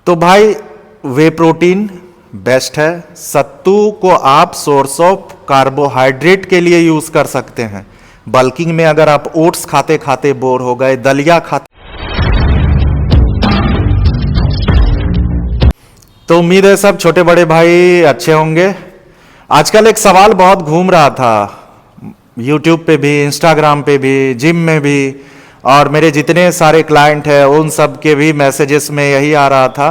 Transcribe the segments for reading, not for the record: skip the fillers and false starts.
तो भाई वे protein best है। सत्तू को आप सोर्स ऑफ कार्बोहाइड्रेट के लिए यूज कर सकते हैं। बल्किंग में अगर आप ओट्स खाते खाते बोर हो गए, दलिया खाते, तो उम्मीद है सब छोटे बड़े भाई अच्छे होंगे। आजकल एक सवाल बहुत घूम रहा था यूट्यूब पे भी, इंस्टाग्राम पे भी, जिम में भी, और मेरे जितने सारे क्लाइंट हैं उन सब के भी मैसेजेस में यही आ रहा था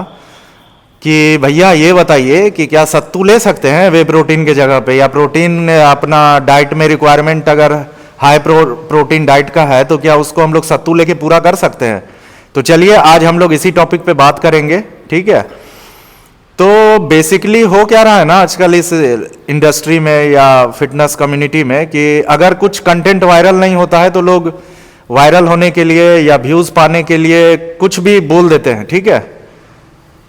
कि भैया ये बताइए कि क्या सत्तू ले सकते हैं वे प्रोटीन के जगह पे, या प्रोटीन अपना डाइट में रिक्वायरमेंट अगर हाई प्रोटीन डाइट का है तो क्या उसको हम लोग सत्तू लेके पूरा कर सकते हैं। तो चलिए आज हम लोग इसी टॉपिक पे बात करेंगे, ठीक है। तो बेसिकली हो क्या रहा है ना आजकल इस इंडस्ट्री में या फिटनेस कम्युनिटी में कि अगर कुछ कंटेंट वायरल नहीं होता है तो लोग वायरल होने के लिए या व्यूज पाने के लिए कुछ भी बोल देते हैं, ठीक है।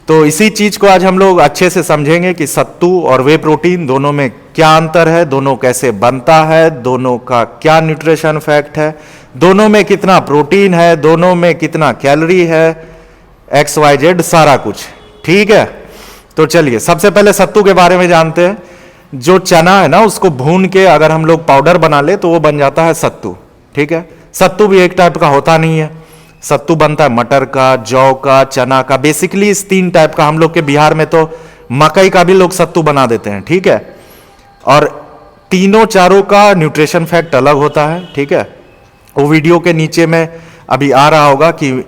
तो इसी चीज को आज हम लोग अच्छे से समझेंगे कि सत्तू और वे प्रोटीन दोनों में क्या अंतर है, दोनों कैसे बनता है, दोनों का क्या न्यूट्रिशन फैक्ट है, दोनों में कितना प्रोटीन है, दोनों में कितना कैलोरी है, XYZ सारा कुछ, ठीक है। तो चलिए सबसे पहले सत्तू के बारे में जानते हैं। जो चना है ना उसको भून के अगर हम लोग पाउडर बना ले तो वो बन जाता है सत्तू, ठीक है। सत्तू भी एक टाइप का होता नहीं है, सत्तू बनता है मटर का, जौ का, चना का, बेसिकली इस 3 टाइप का। हम लोग के बिहार में तो मकई का भी लोग सत्तू बना देते हैं, ठीक है। और तीनों चारों का न्यूट्रिशन फैक्ट अलग होता है, ठीक है। वो वीडियो के नीचे में अभी आ रहा होगा कि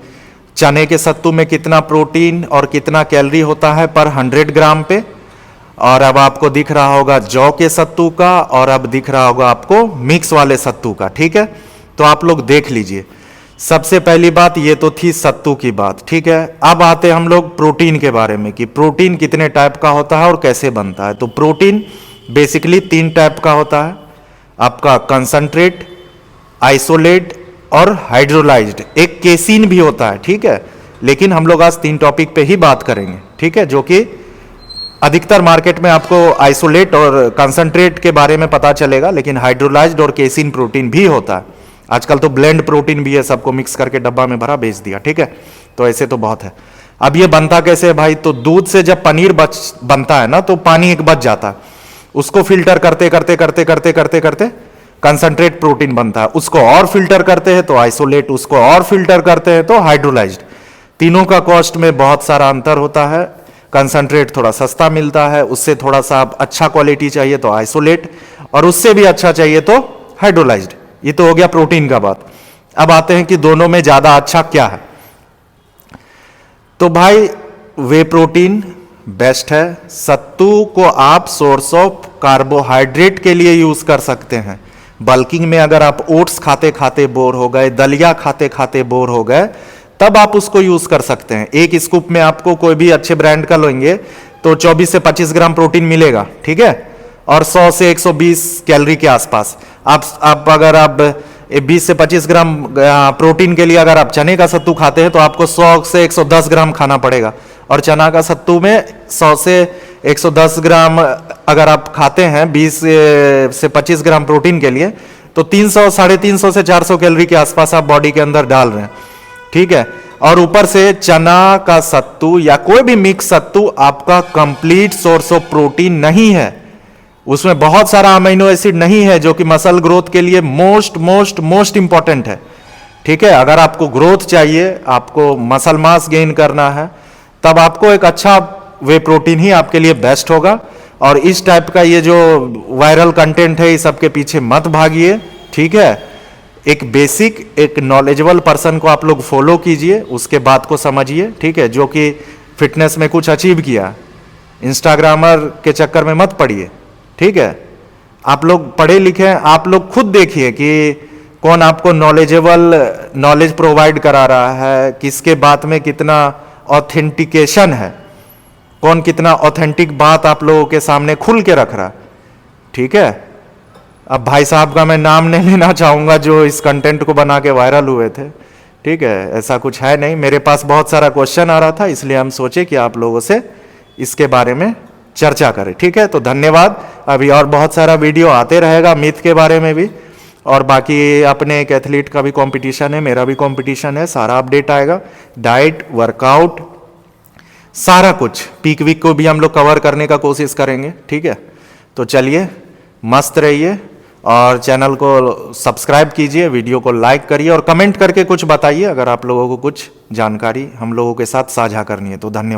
चने के सत्तू में कितना प्रोटीन और कितना कैलोरी होता है पर 100 ग्राम पे, और अब आपको दिख रहा होगा जौ के सत्तू का, और अब दिख रहा होगा आपको मिक्स वाले सत्तू का, ठीक है। तो आप लोग देख लीजिए। सबसे पहली बात ये तो थी सत्तू की बात, ठीक है। अब आते हम लोग प्रोटीन के बारे में कि प्रोटीन कितने टाइप का होता है और कैसे बनता है। तो प्रोटीन बेसिकली 3 टाइप का होता है, आपका कंसंट्रेट, आइसोलेट और हाइड्रोलाइज्ड। एक केसीन भी होता है, ठीक है। लेकिन हम लोग आज 3 टॉपिक पे ही बात करेंगे, ठीक है। जो कि अधिकतर मार्केट में आपको आइसोलेट और कंसंट्रेट के बारे में पता चलेगा, लेकिन हाइड्रोलाइज्ड और केसीन प्रोटीन भी होता है। आजकल तो ब्लेंड प्रोटीन भी है, सबको मिक्स करके डब्बा में भरा बेच दिया, ठीक है। तो ऐसे तो बहुत है। अब ये बनता कैसे है भाई, तो दूध से जब पनीर बनता है ना तो पानी एक बच जाता है, उसको फिल्टर करते करते करते करते करते करते कंसंट्रेट प्रोटीन बनता है, उसको और फिल्टर करते हैं तो आइसोलेट, उसको और फिल्टर करते हैं तो हाइड्रोलाइज्ड। तीनों का कॉस्ट में बहुत सारा अंतर होता है। कंसंट्रेट थोड़ा सस्ता मिलता है, उससे थोड़ा सा अच्छा क्वालिटी चाहिए तो आइसोलेट, और उससे भी अच्छा चाहिए तो हाइड्रोलाइज्ड। ये तो हो गया प्रोटीन का बात। अब आते हैं कि दोनों में ज्यादा अच्छा क्या है। तो भाई वे प्रोटीन बेस्ट है। सत्तू को आप सोर्स ऑफ कार्बोहाइड्रेट के लिए यूज कर सकते हैं। बल्किंग में अगर आप ओट्स खाते खाते बोर हो गए, दलिया खाते खाते बोर हो गए, तब आप उसको यूज कर सकते हैं। एक स्कूप में आपको कोई भी अच्छे ब्रांड का लेंगे तो 24 से 25 ग्राम प्रोटीन मिलेगा, ठीक है, और 100 से 120 कैलोरी के आसपास। आप अगर आप 20 से 25 ग्राम प्रोटीन के लिए अगर आप चने का सत्तू खाते हैं तो आपको 100 से 110 ग्राम खाना पड़ेगा, और चना का सत्तू में 100 से 110 ग्राम अगर आप खाते हैं 20 से 25 ग्राम प्रोटीन के लिए, तो 300 350 से 400 कैलोरी के आसपास आप बॉडी के अंदर डाल रहे हैं, ठीक है। और ऊपर से चना का सत्तू या कोई भी मिक्स सत्तू आपका कंप्लीट सोर्स ऑफ प्रोटीन नहीं है। उसमें बहुत सारा अमीनो एसिड नहीं है जो कि मसल ग्रोथ के लिए मोस्ट मोस्ट मोस्ट इंपॉर्टेंट है, ठीक है। अगर आपको ग्रोथ चाहिए, आपको मसल मास गेन करना है, तब आपको एक अच्छा वे प्रोटीन ही आपके लिए बेस्ट होगा। और इस टाइप का ये जो वायरल कंटेंट है, इस सब के पीछे मत भागिए, ठीक है। एक बेसिक, एक नॉलेजेबल पर्सन को आप लोग फॉलो कीजिए, उसके बात को समझिए, ठीक है, जो कि फिटनेस में कुछ अचीव किया। इंस्टाग्रामर के चक्कर में मत पड़िए, ठीक है। आप लोग पढ़े लिखे हैं, आप लोग खुद देखिए कि कौन आपको नॉलेज प्रोवाइड करा रहा है, किसके बात में कितना ऑथेंटिकेशन है, कौन कितना ऑथेंटिक बात आप लोगों के सामने खुल के रख रहा, ठीक है। अब भाई साहब का मैं नाम नहीं लेना चाहूंगा जो इस कंटेंट को बना के वायरल हुए थे, ठीक है, ऐसा कुछ है नहीं। मेरे पास बहुत सारा क्वेश्चन आ रहा था, इसलिए हम सोचे कि आप लोगों से इसके बारे में चर्चा करें, ठीक है। तो धन्यवाद। अभी और बहुत सारा वीडियो आते रहेगा मिथ के बारे में भी, और बाकी अपने एक एथलीट का भी कंपटीशन है, मेरा भी कंपटीशन है, सारा अपडेट आएगा। डाइट, वर्कआउट, सारा कुछ पीक वीक को भी हम लोग कवर करने का कोशिश करेंगे, ठीक है। तो चलिए, मस्त रहिए और चैनल को सब्सक्राइब कीजिए, वीडियो को लाइक करिए और कमेंट करके कुछ बताइए अगर आप लोगों को कुछ जानकारी हम लोगों के साथ साझा करनी है तो। धन्यवाद।